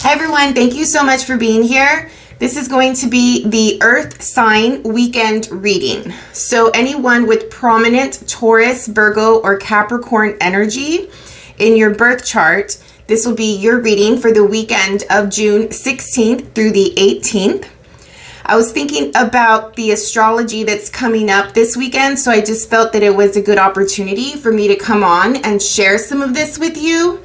Hi everyone, thank you so much for being here. This is going to be the Earth sign weekend reading. So anyone with prominent Taurus, Virgo, or Capricorn energy in your birth chart, this will be your reading for the weekend of June 16th through the 18th. I was thinking about the astrology that's coming up this weekend, so I just felt that it was a good opportunity for me to come on and share some of this with you.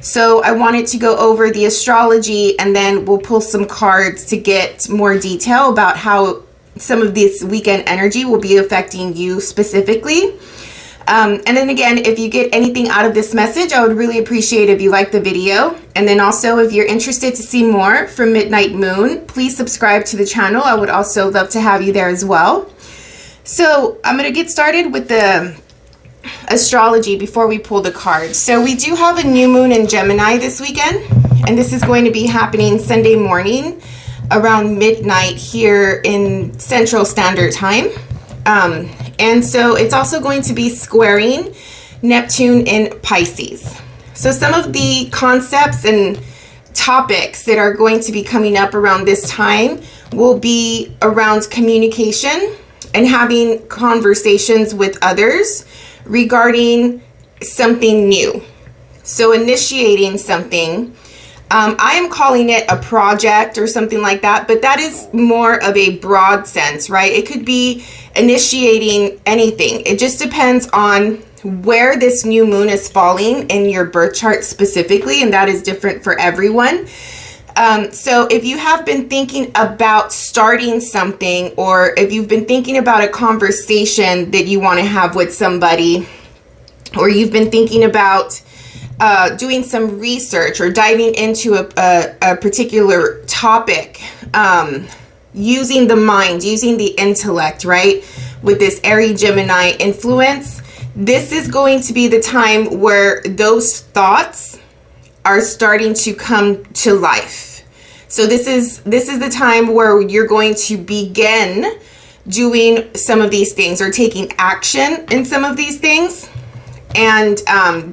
So I wanted to go over the astrology, and then we'll pull some cards to get more detail about how some of this weekend energy will be affecting you specifically. And then again, if you get anything out of this message, I would really appreciate if you like the video. And then also, if you're interested to see more from Midnight Moon, please subscribe to the channel. I would also love to have you there as well. So I'm going to get started with the astrology before we pull the cards. So we do have a new moon in Gemini this weekend, and this is going to be happening Sunday morning around midnight here in Central Standard Time. And so it's also going to be squaring Neptune in Pisces. So some of the concepts and topics that are going to be coming up around this time will be around communication and having conversations with others regarding something new. So initiating something. I am calling it a project or something like that, but that is more of a broad sense, right? It could be initiating anything. It just depends on where this new moon is falling in your birth chart specifically, and that is different for everyone. So if you have been thinking about starting something, or if you've been thinking about a conversation that you want to have with somebody, or you've been thinking about doing some research or diving into a particular topic, using the mind, using the intellect, right? With this Aries Gemini influence, this is going to be the time where those thoughts are starting to come to life. So this is the time where you're going to begin doing some of these things or taking action in some of these things. And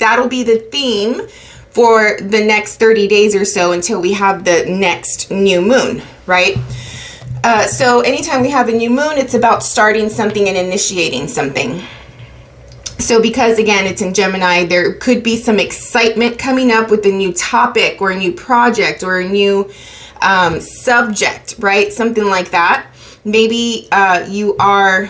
that'll be the theme for the next 30 days or so until we have the next new moon, right? So anytime we have a new moon, it's about starting something and initiating something. So because, again, it's in Gemini, there could be some excitement coming up with a new topic or a new project or a new subject, right? Something like that. Maybe you are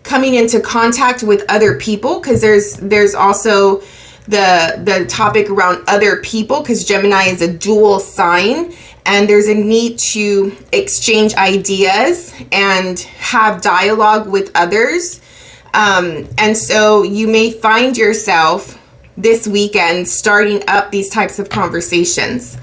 coming into contact with other people, because there's also the topic around other people, because Gemini is a dual sign, and there's a need to exchange ideas and have dialogue with others. And so you may find yourself this weekend starting up these types of conversations.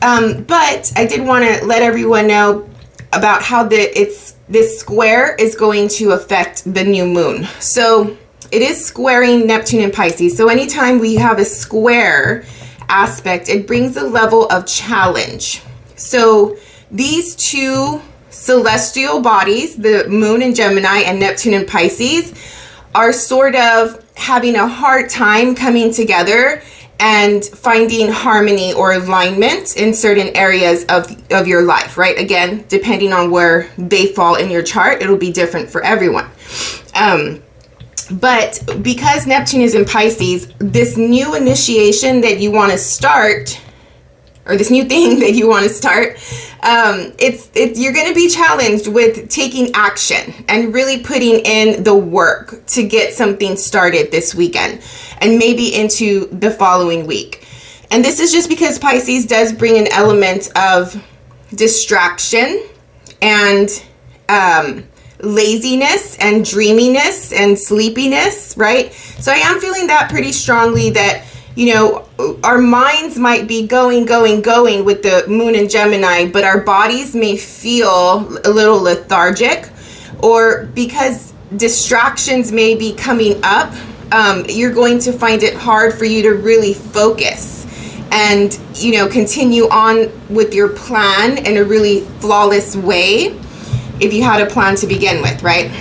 But I did want to let everyone know about how this square is going to affect the new moon. So it is squaring Neptune and Pisces. So anytime we have a square aspect, it brings a level of challenge. So these two celestial bodies, the moon in Gemini and Neptune in Pisces, are sort of having a hard time coming together and finding harmony or alignment in certain areas of your life, right? Again, depending on where they fall in your chart, it'll be different for everyone. But because Neptune is in Pisces, this new initiation that you want to start, or this new thing that you want to start, you're going to be challenged with taking action and really putting in the work to get something started this weekend and maybe into the following week. And this is just because Pisces does bring an element of distraction and laziness and dreaminess and sleepiness, right? So I am feeling that pretty strongly, that you know, our minds might be going with the moon in Gemini, but our bodies may feel a little lethargic, or because distractions may be coming up, you're going to find it hard for you to really focus and, you know, continue on with your plan in a really flawless way if you had a plan to begin with, right?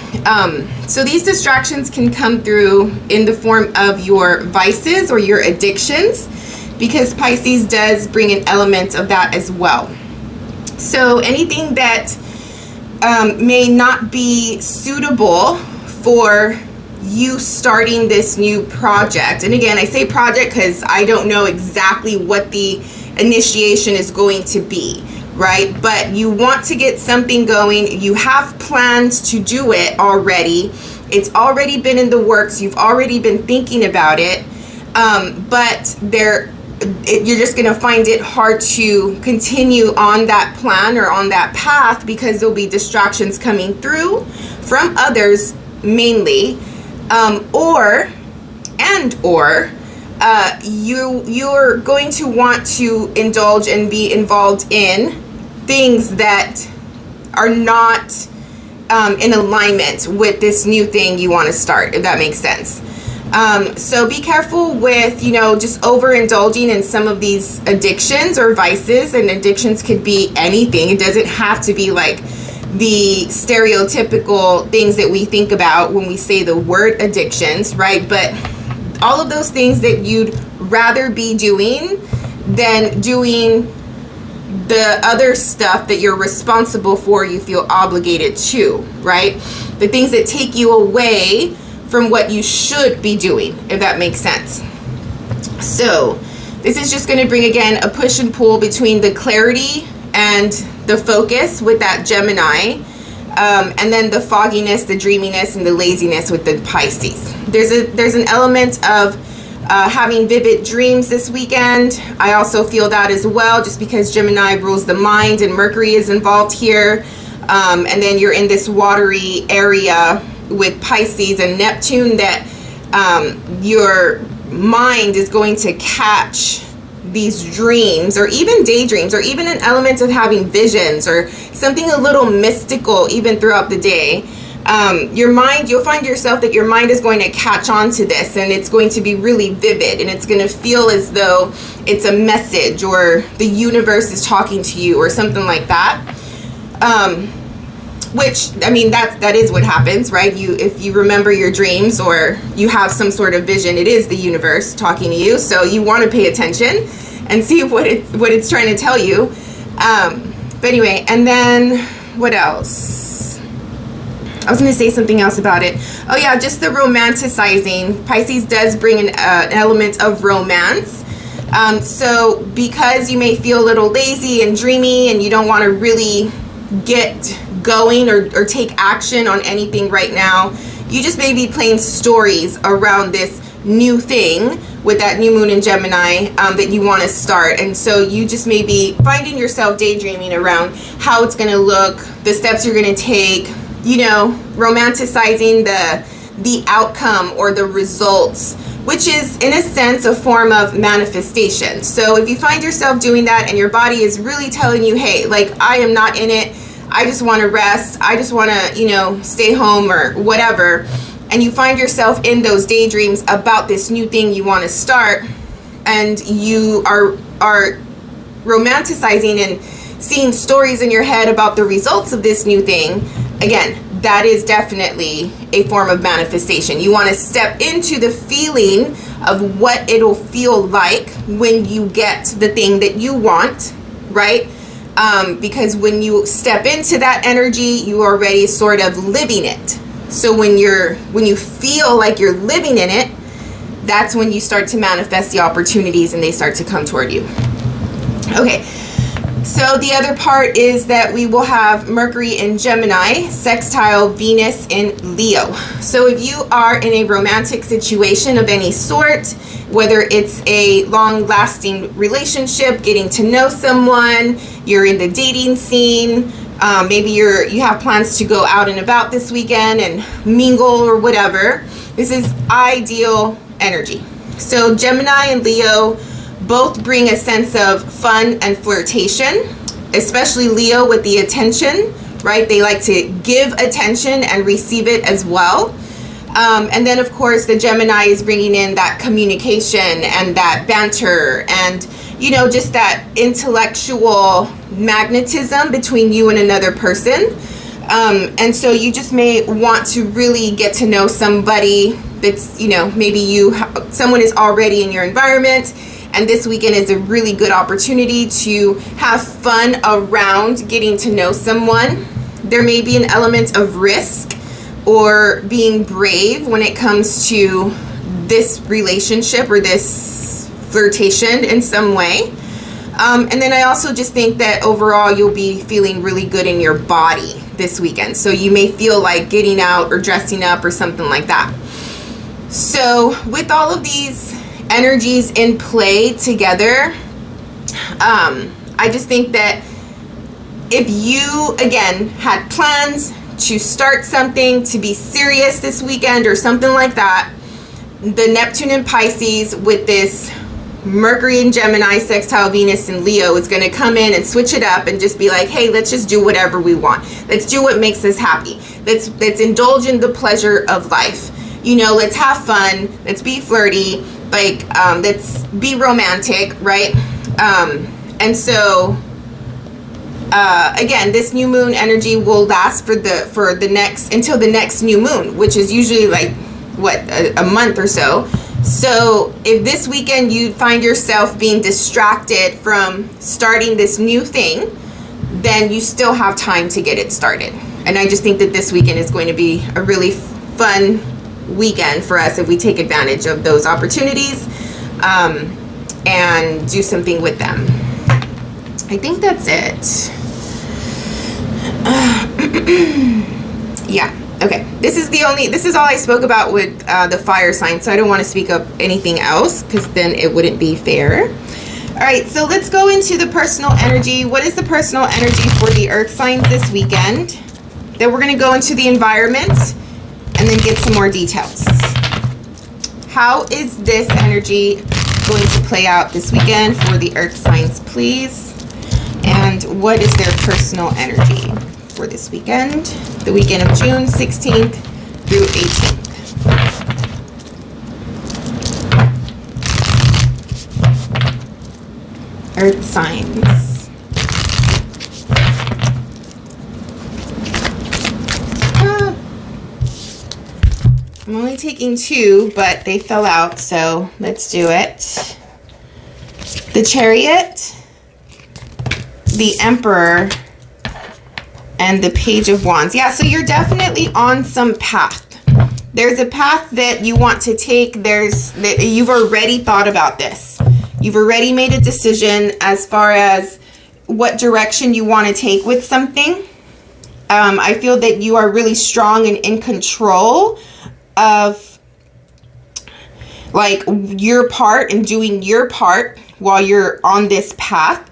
So these distractions can come through in the form of your vices or your addictions. because Pisces does bring an element of that as well. So anything that may not be suitable for you starting this new project. And again, I say project because I don't know exactly what the initiation is going to be, right? But you want to get something going. You have plans to do it already. It's already been in the works. You've already been thinking about it. But you're just going to find it hard to continue on that plan or on that path because there'll be distractions coming through from others mainly, or you're going to want to indulge and be involved in things that are not in alignment with this new thing you want to start, if that makes sense. So be careful with, just overindulging in some of these addictions or vices. And addictions could be anything. It doesn't have to be like the stereotypical things that we think about when we say the word addictions, right? But all of those things that you'd rather be doing than doing the other stuff that you're responsible for, you feel obligated to, right? The things that take you away from what you should be doing, if that makes sense. So this is just going to bring, again, a push and pull between the clarity and the focus with that Gemini, and then the fogginess, the dreaminess, and the laziness with the Pisces. There's an element of having vivid dreams this weekend. I also feel that as well, just because Gemini rules the mind and Mercury is involved here. And then you're in this watery area with Pisces and Neptune, that your mind is going to catch these dreams, or even daydreams, or even an element of having visions or something a little mystical even throughout the day. Your mind, you'll find yourself that your mind is going to catch on to this, and it's going to be really vivid, and it's going to feel as though it's a message or the universe is talking to you or something like that. Which, I mean, that is what happens, right? If you remember your dreams or you have some sort of vision, it is the universe talking to you. So you want to pay attention and see what it's trying to tell you. But anyway, and then what else? I was going to say something else about it. Oh yeah, just the romanticizing. Pisces does bring an element of romance. So because you may feel a little lazy and dreamy and you don't want to really get going or take action on anything right now, you just may be playing stories around this new thing with that new moon in Gemini that you want to start. And so you just may be finding yourself daydreaming around how it's going to look, the steps you're going to take, romanticizing the outcome or the results, which is in a sense a form of manifestation. So if you find yourself doing that and your body is really telling you, hey, like, I am not in it, I just want to rest, I just want to, stay home or whatever, and you find yourself in those daydreams about this new thing you want to start, and you are romanticizing and seeing stories in your head about the results of this new thing, again, that is definitely a form of manifestation. You want to step into the feeling of what it'll feel like when you get the thing that you want, right? Because when you step into that energy, you are already sort of living it. So when you feel like you're living in it, that's when you start to manifest the opportunities and they start to come toward you. Okay, so the other part is that we will have Mercury in Gemini sextile Venus in Leo. So if you are in a romantic situation of any sort, whether it's a long-lasting relationship, getting to know someone, you're in the dating scene, maybe you have plans to go out and about this weekend and mingle or whatever, this is ideal energy. So Gemini and Leo both bring a sense of fun and flirtation, especially Leo with the attention, right? They like to give attention and receive it as well. And then, of course, the Gemini is bringing in that communication and that banter and, just that intellectual magnetism between you and another person. And so you just may want to really get to know somebody that's, maybe someone is already in your environment And this weekend is a really good opportunity to have fun around getting to know someone. There may be an element of risk or being brave when it comes to this relationship or this flirtation in some way. And then I also just think that overall you'll be feeling really good in your body this weekend. So you may feel like getting out or dressing up or something like that. So with all of these energies in play together, I just think that if you, again, had plans to start something, to be serious this weekend or something like that, the Neptune in Pisces with this Mercury in Gemini, sextile Venus in Leo is going to come in and switch it up and just be like, hey, let's just do whatever we want. Let's do what makes us happy. Let's indulge in the pleasure of life. You know, let's have fun. Let's be flirty. Like, let's be romantic, right? And so, again, this new moon energy will last until the next new moon, which is usually like, what, a month or so. So if this weekend you find yourself being distracted from starting this new thing, then you still have time to get it started. And I just think that this weekend is going to be a really fun weekend for us if we take advantage of those opportunities and do something with them. I think that's it. Yeah. Okay, this is all I spoke about with the fire sign, so I don't want to speak up anything else because then it wouldn't be fair. All right, so let's go into the personal energy. What is the personal energy for the earth signs this weekend? Then we're going to go into the environment and then get some more details. How is this energy going to play out this weekend for the earth signs, please? And what is their personal energy for this weekend, the weekend of June 16th through 18th. Earth signs. I'm only taking 2, but they fell out, so let's do it. The Chariot, the Emperor, and the Page of Wands. Yeah, so you're definitely on some path. There's a path that you want to take. You've already thought about this. You've already made a decision as far as what direction you want to take with something. I feel that you are really strong and in control of like your part and doing your part while you're on this path.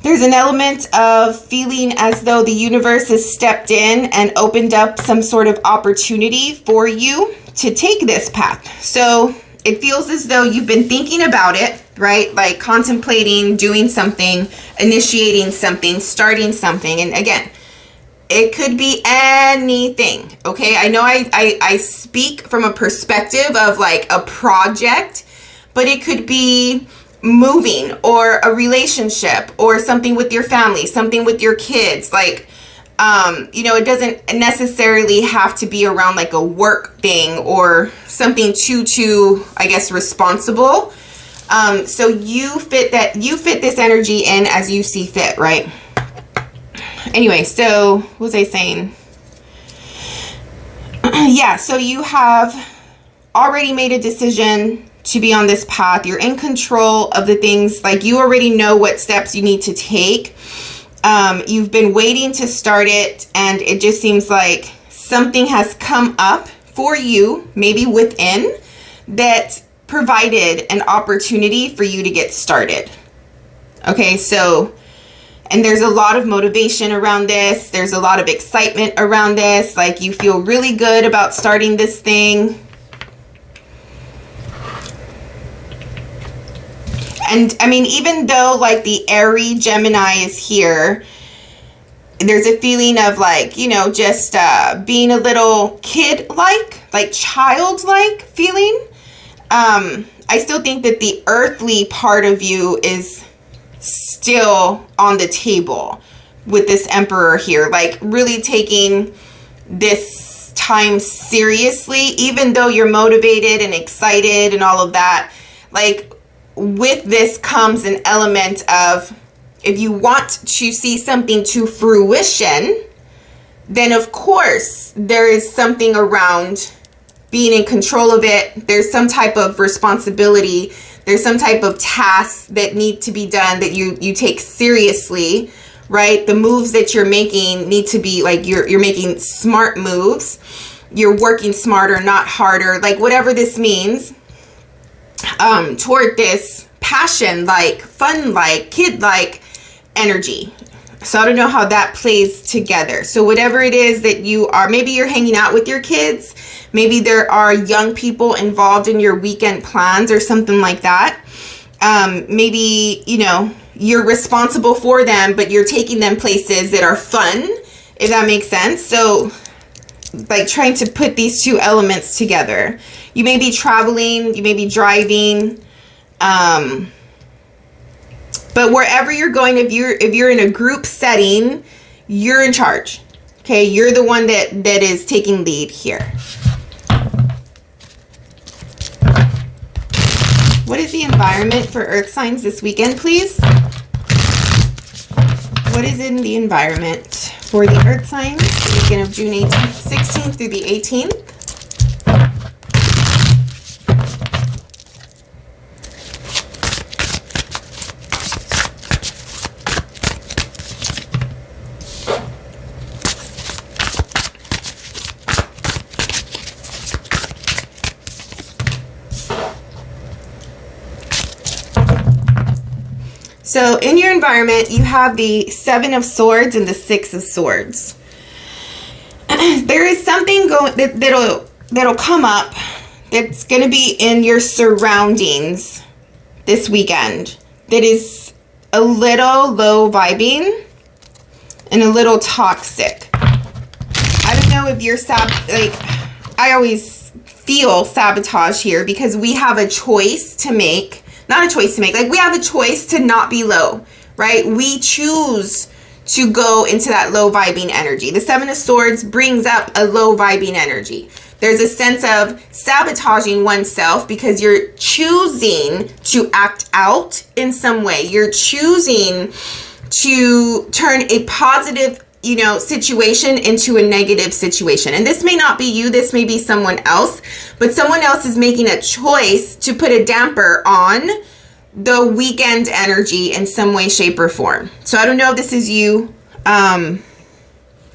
There's an element of feeling as though the universe has stepped in and opened up some sort of opportunity for you to take this path. So it feels as though you've been thinking about it, right? Like contemplating doing something, initiating something, starting something. And again, it could be anything, okay? I know I speak from a perspective of like a project, but it could be moving or a relationship or something with your family, something with your kids. Like, you know, it doesn't necessarily have to be around like a work thing or something too, I guess, responsible. So you fit this energy in as you see fit, right? Anyway, so what was I saying? Yeah, so you have already made a decision to be on this path. You're in control of the things, like you already know what steps you need to take. You've been waiting to start it, and it just seems like something has come up for you, maybe within, that provided an opportunity for you to get started. Okay, so, and there's a lot of motivation around this. There's a lot of excitement around this. Like you feel really good about starting this thing. And I mean, even though like the airy Gemini is here, there's a feeling of like, you know, just being a little kid-like, like childlike feeling. I still think that the earthly part of you is still on the table with this Emperor here, like really taking this time seriously, even though you're motivated and excited and all of that. Like, with this comes an element of, if you want to see something to fruition, then of course there is something around being in control of it. There's some type of responsibility. There's some type of tasks that need to be done that you take seriously, right? The moves that you're making need to be like, you're making smart moves. You're working smarter, not harder, like whatever this means, toward this passion-like, fun-like, kid-like energy. So I don't know how that plays together. So whatever it is that you are, maybe you're hanging out with your kids. Maybe there are young people involved in your weekend plans or something like that. Maybe, you know, you're responsible for them, but you're taking them places that are fun, if that makes sense. So like trying to put these two elements together. You may be traveling, you may be driving, but wherever you're going, if you're in a group setting, you're in charge. Okay, you're the one that is taking lead here. What is the environment for earth signs this weekend, please? What is in the environment for the earth signs the weekend of June 16th through the 18th? So in your environment, you have the Seven of Swords and the Six of Swords. There is something that'll come up that's going to be in your surroundings this weekend that is a little low vibing and a little toxic. I don't know if you're I always feel sabotage here because we have a choice to make. Not a choice to make, like we have a choice to not be low, right? We choose to go into that low vibing energy. The Seven of Swords brings up a low vibing energy. There's a sense of sabotaging oneself because you're choosing to act out in some way. You're choosing to turn a positive, you know, situation into a negative situation. And this may not be you, this may be someone else, but someone else is making a choice to put a damper on the weekend energy in some way, shape, or form. So I don't know if this is you.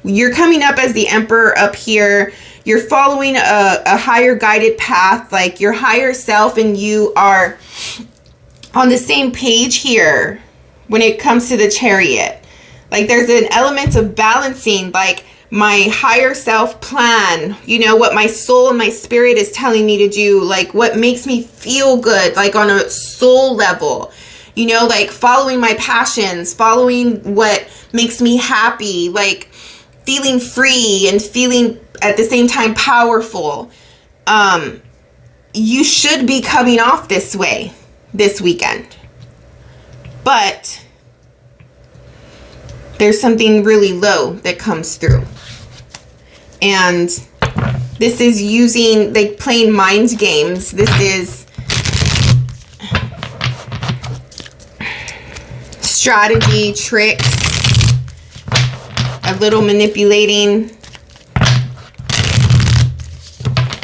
You're coming up as the Emperor up here. You're following a higher guided path, like your higher self and you are on the same page here when it comes to the Chariot. Like there's an element of balancing, like my higher self plan, you know, what my soul and my spirit is telling me to do, like what makes me feel good, like on a soul level, you know, like following my passions, following what makes me happy, like feeling free and feeling at the same time powerful. You should be coming off this way this weekend. But there's something really low that comes through. And this is using, like, playing mind games. This is strategy, tricks, a little manipulating.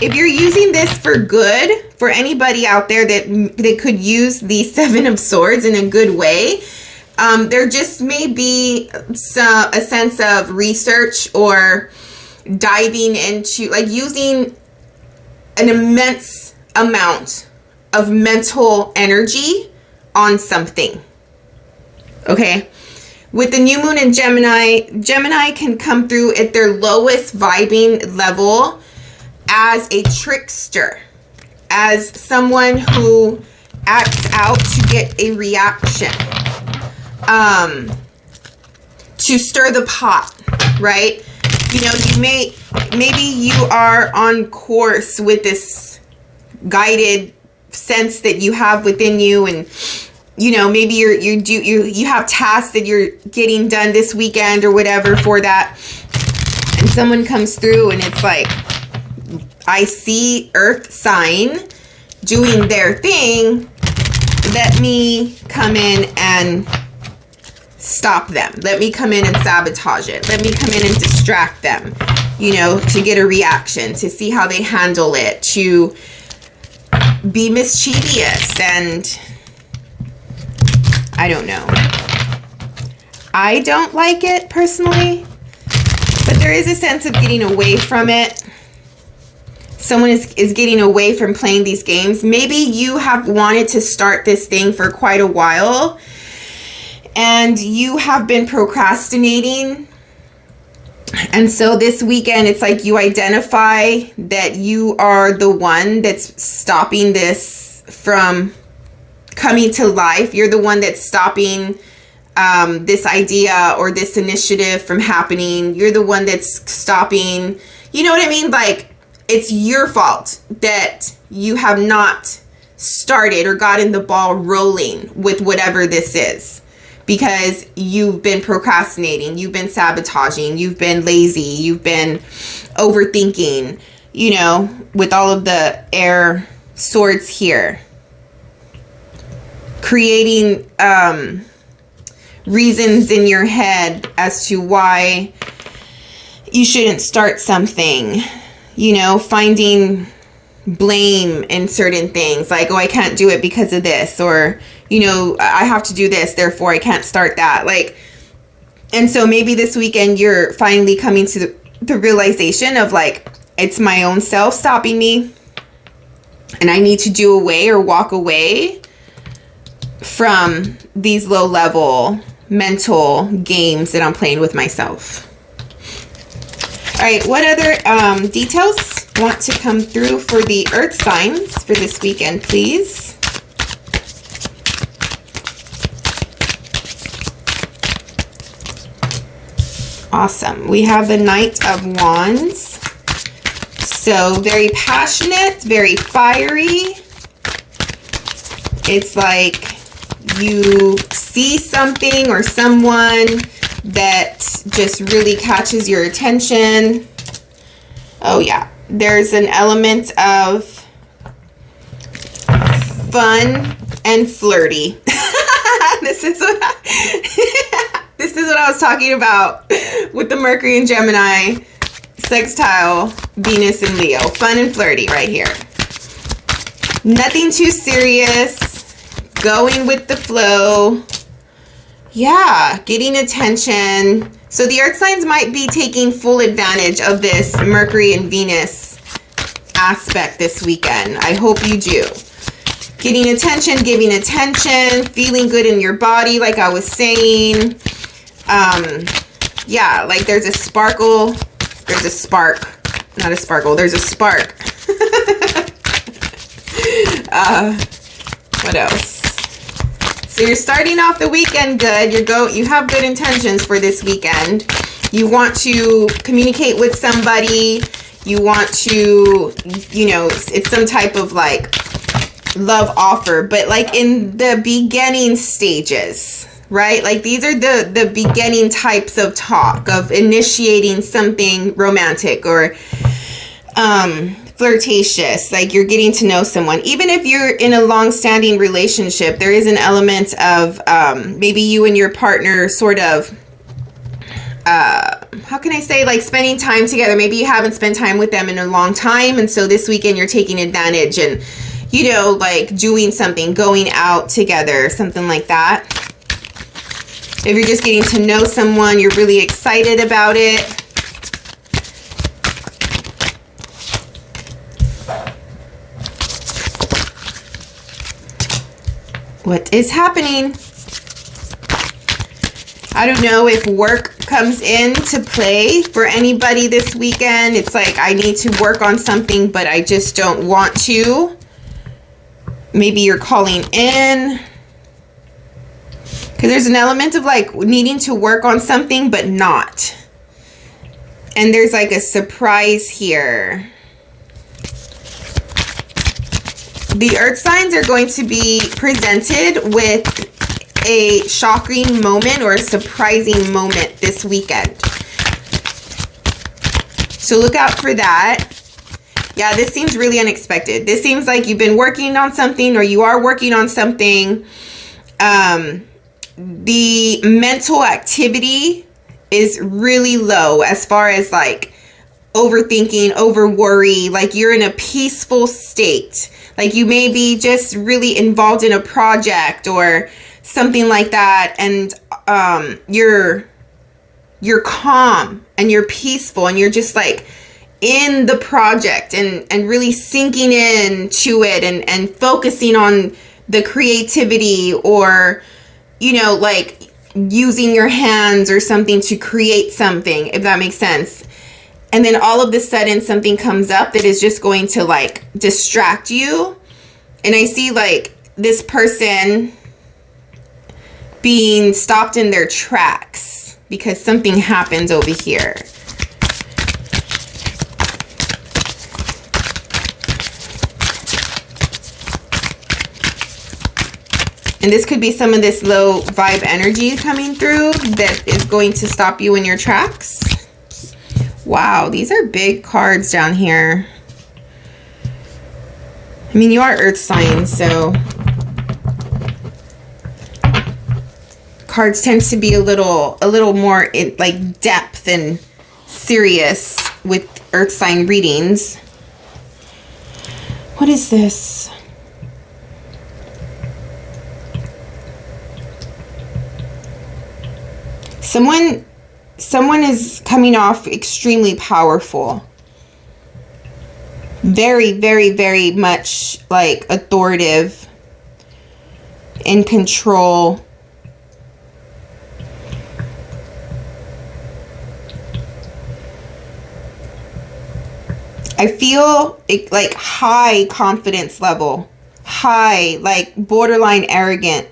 If you're using this for good, for anybody out there that could use the Seven of Swords in a good way, there just may be a sense of research or diving into, like, using an immense amount of mental energy on something. Okay? With the new moon in Gemini can come through at their lowest vibing level as a trickster, as someone who acts out to get a reaction, to stir the pot, right? You know, maybe you are on course with this guided sense that you have within you, and you know, maybe you have tasks that you're getting done this weekend or whatever for that, and someone comes through and it's like, I see earth sign doing their thing, let me come in and stop them. Let me come in and sabotage it. Let me come in and distract them, you know, to get a reaction, to see how they handle it, to be mischievous, and I don't know. I don't like it personally, but there is a sense of getting away from it. Someone is getting away from playing these games. Maybe you have wanted to start this thing for quite a while and you have been procrastinating. And so this weekend, it's like you identify that you are the one that's stopping this from coming to life. You're the one that's stopping this idea or this initiative from happening. You're the one that's stopping, you know what I mean? Like, it's your fault that you have not started or gotten the ball rolling with whatever this is, because you've been procrastinating, you've been sabotaging, you've been lazy, you've been overthinking, you know, with all of the air swords here. Creating reasons in your head as to why you shouldn't start something, you know, finding blame in certain things, like, oh, I can't do it because of this, or, you know, I have to do this, therefore I can't start that. Like, and so maybe this weekend you're finally coming to the realization of, like, it's my own self stopping me, and I need to do away or walk away from these low level mental games that I'm playing with myself. All right, what other details want to come through for the earth signs for this weekend, please? Awesome. We have the Knight of Wands. So very passionate, very fiery. It's like you see something or someone that just really catches your attention. Oh yeah, there's an element of fun and flirty. This is what I was talking about with the Mercury and Gemini sextile Venus and Leo. Fun and flirty right here. Nothing too serious. Going with the flow. Yeah, getting attention. So the earth signs might be taking full advantage of this Mercury and Venus aspect this weekend. I hope you do. Getting attention, giving attention, feeling good in your body, like I was saying. Yeah, like there's a sparkle. There's a spark. Not a sparkle. There's a spark. What else? So you're starting off the weekend good. You have good intentions for this weekend. You want to communicate with somebody. You want to, you know, it's some type of like love offer, but like in the beginning stages, right? Like these are the beginning types of talk, of initiating something romantic or flirtatious, like you're getting to know someone. Even if you're in a long-standing relationship, there is an element of maybe you and your partner sort of how can I say, like spending time together. Maybe you haven't spent time with them in a long time, and so this weekend you're taking advantage and, you know, like doing something, going out together, something like that. If you're just getting to know someone, you're really excited about it. What is happening? I don't know if work comes into play for anybody this weekend. It's like I need to work on something, but I just don't want to. Maybe you're calling in. Because there's an element of like needing to work on something, but not. And there's like a surprise here. The earth signs are going to be presented with a shocking moment or a surprising moment this weekend. So look out for that. Yeah, this seems really unexpected. This seems like you've been working on something, or you are working on something. The mental activity is really low as far as like overthinking, over worry. Like you're in a peaceful state. Like you may be just really involved in a project or something like that, and you're calm and you're peaceful and you're just like in the project and really sinking into it and focusing on the creativity, or you know, like using your hands or something to create something, if that makes sense. And then all of a sudden something comes up that is just going to like distract you. And I see like this person being stopped in their tracks because something happens over here. And this could be some of this low vibe energy coming through that is going to stop you in your tracks. Wow, these are big cards down here. I mean, you are earth signs, so cards tend to be a little more in like depth and serious with earth sign readings. What is this? Someone is coming off extremely powerful. Very, very, very much like authoritative, in control. I feel it, like high confidence level, high, like borderline arrogant.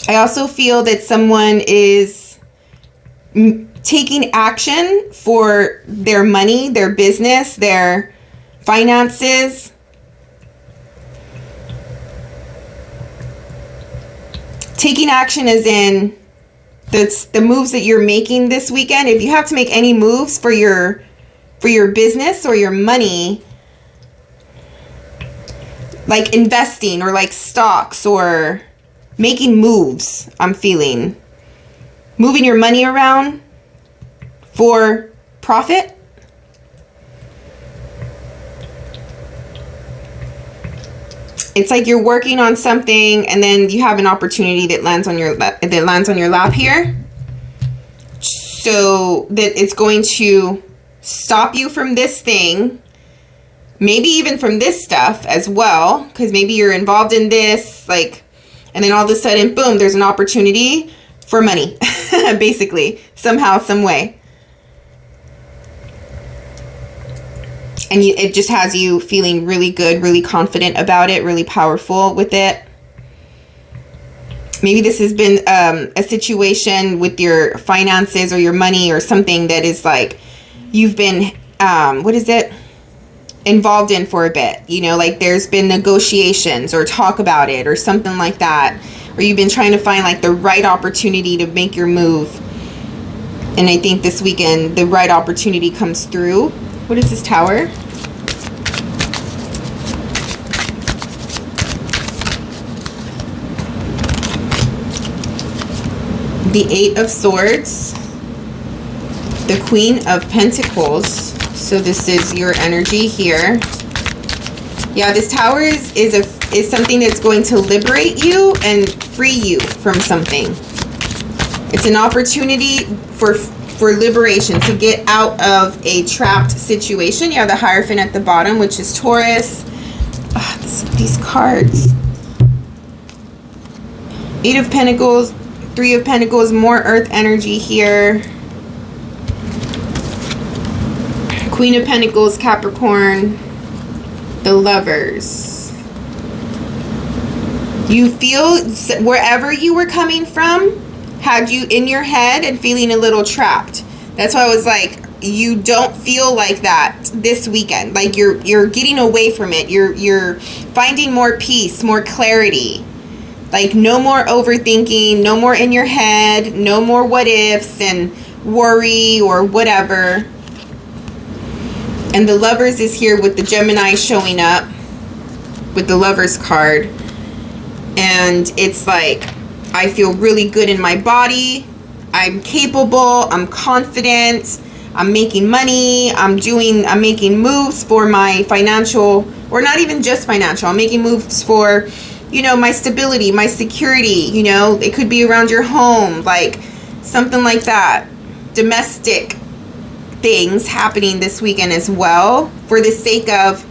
I also feel that someone is taking action for their money, their business, their finances. Taking action as in the moves that you're making this weekend. If you have to make any moves for your business or your money, like investing or like stocks or making moves, I'm feeling. Moving your money around for profit. It's like you're working on something and then you have an opportunity that lands on your lap here. So that it's going to stop you from this thing. Maybe even from this stuff as well, because maybe you're involved in this, like, and then all of a sudden, boom, there's an opportunity for money, basically, somehow, some way. And it just has you feeling really good, really confident about it, really powerful with it. Maybe this has been a situation with your finances or your money or something that is like you've been, involved in for a bit. You know, like there's been negotiations or talk about it or something like that. Or you've been trying to find like the right opportunity to make your move. And I think this weekend, the right opportunity comes through. What is this tower? The Eight of Swords. The Queen of Pentacles. So this is your energy here. Yeah, this tower is something that's going to liberate you and free you from something. It's an opportunity for liberation, to get out of a trapped situation. You have the Hierophant at the bottom, which is Taurus. These cards. Eight of Pentacles, Three of Pentacles, more earth energy here. Queen of Pentacles, Capricorn, the Lovers. You feel wherever you were coming from had you in your head and feeling a little trapped. That's why I was like, you don't feel like that this weekend. Like you're getting away from it. You're finding more peace, more clarity. Like, no more overthinking, no more in your head, no more what ifs and worry or whatever. And the Lovers is here with the Gemini showing up with the Lovers card. And it's like, I feel really good in my body. I'm capable. I'm confident. I'm making money. I'm making moves for my financial, or not even just financial. I'm making moves for, you know, my stability, my security. You know, it could be around your home, like something like that. Domestic things happening this weekend as well, for the sake of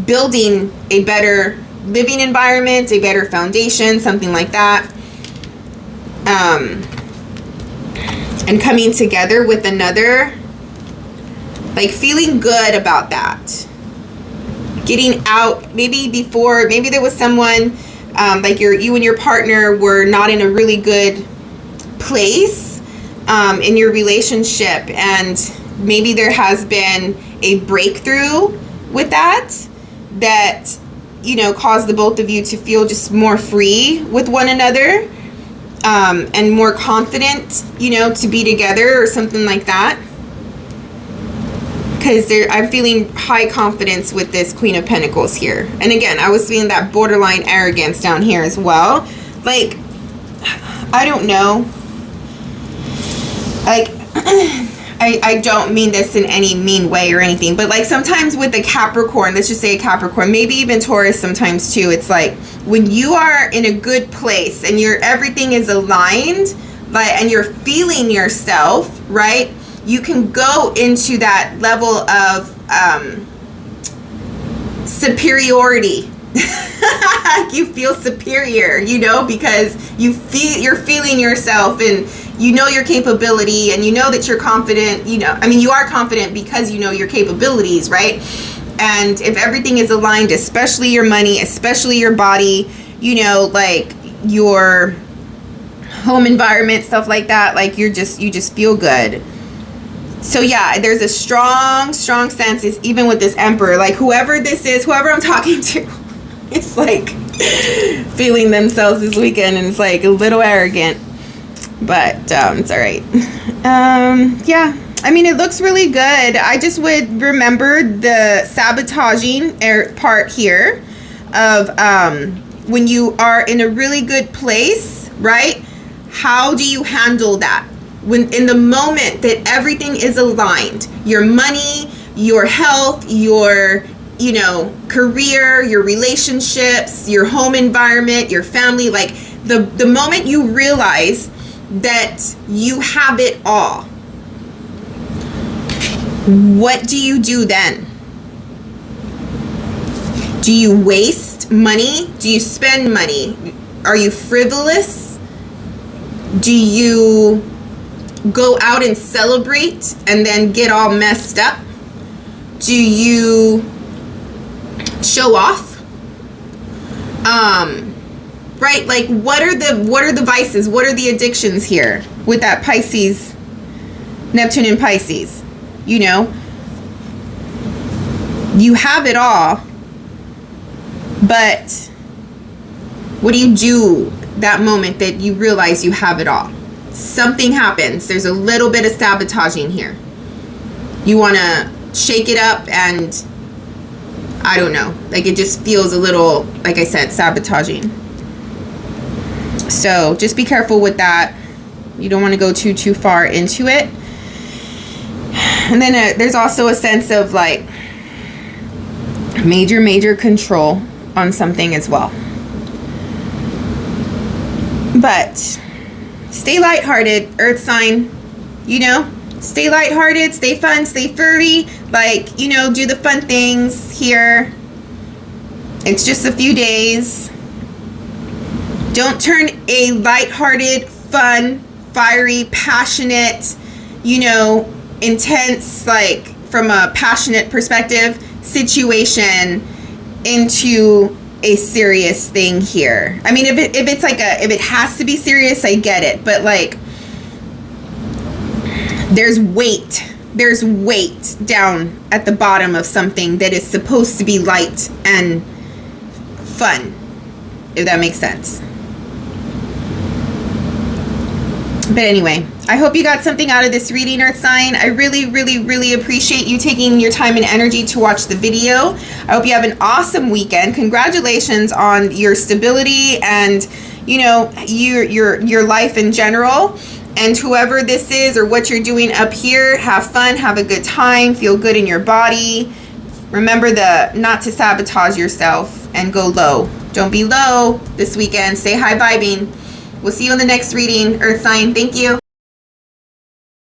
building a better living environment, a better foundation, something like that. And coming together with another, like feeling good about that. Getting out, maybe before, maybe there was someone, like you and your partner were not in a really good place in your relationship, and maybe there has been a breakthrough with that, you know, caused the both of you to feel just more free with one another, and more confident, you know, to be together or something like that. Because I'm feeling high confidence with this Queen of Pentacles here. And again, I was feeling that borderline arrogance down here as well. Like, I don't know. Like, I don't mean this in any mean way or anything, but like sometimes with a Capricorn, let's just say a Capricorn, maybe even Taurus sometimes too, it's like when you are in a good place and everything is aligned, like, and you're feeling yourself, right? You can go into that level of superiority. You feel superior, you know, because you're feeling yourself, and you know your capability, and you know that you're confident, you know, I mean, you are confident because you know your capabilities, right? And if everything is aligned, especially your money, especially your body, you know, like your home environment, stuff like that, like you just feel good. So yeah, there's a strong sense, is even with this Emperor, like whoever this is, whoever I'm talking to, it's like feeling themselves this weekend, and it's like a little arrogant, but it's all right. Yeah, I mean, it looks really good. I just would remember the sabotaging part here of when you are in a really good place, right? How do you handle that? When in the moment that everything is aligned, your money, your health, your, you know, career, your relationships, your home environment, your family, like the moment you realize that you have it all, what do you do then? Do you waste money? Do you spend money? Are you frivolous? Do you go out and celebrate and then get all messed up? Do you show off? Right? Like, what are the vices? What are the addictions here with that Pisces, Neptune and Pisces? You know, you have it all, but what do you do that moment that you realize you have it all? Something happens. There's a little bit of sabotaging here. You want to shake it up, and I don't know, like it just feels a little, like I said, sabotaging. So just be careful with that. You don't want to go too far into it. And then there's also a sense of like major control on something as well. But stay lighthearted, Earth sign, you know, stay lighthearted, stay fun, stay furry, like, you know, do the fun things here. It's just a few days. Don't turn a lighthearted, fun, fiery, passionate, you know, intense, like from a passionate perspective, situation into a serious thing here. I mean, if it's like if it has to be serious, I get it, but like there's weight down at the bottom of something that is supposed to be light and fun, if that makes sense. But anyway, I hope you got something out of this reading, Earth sign. I really, really, really appreciate you taking your time and energy to watch the video. I hope you have an awesome weekend. Congratulations on your stability and, you know, your life in general. And whoever this is or what you're doing up here, have fun, have a good time, feel good in your body. Remember not to sabotage yourself and go low. Don't be low this weekend. Stay high vibing. We'll see you in the next reading, Earth sign. Thank you.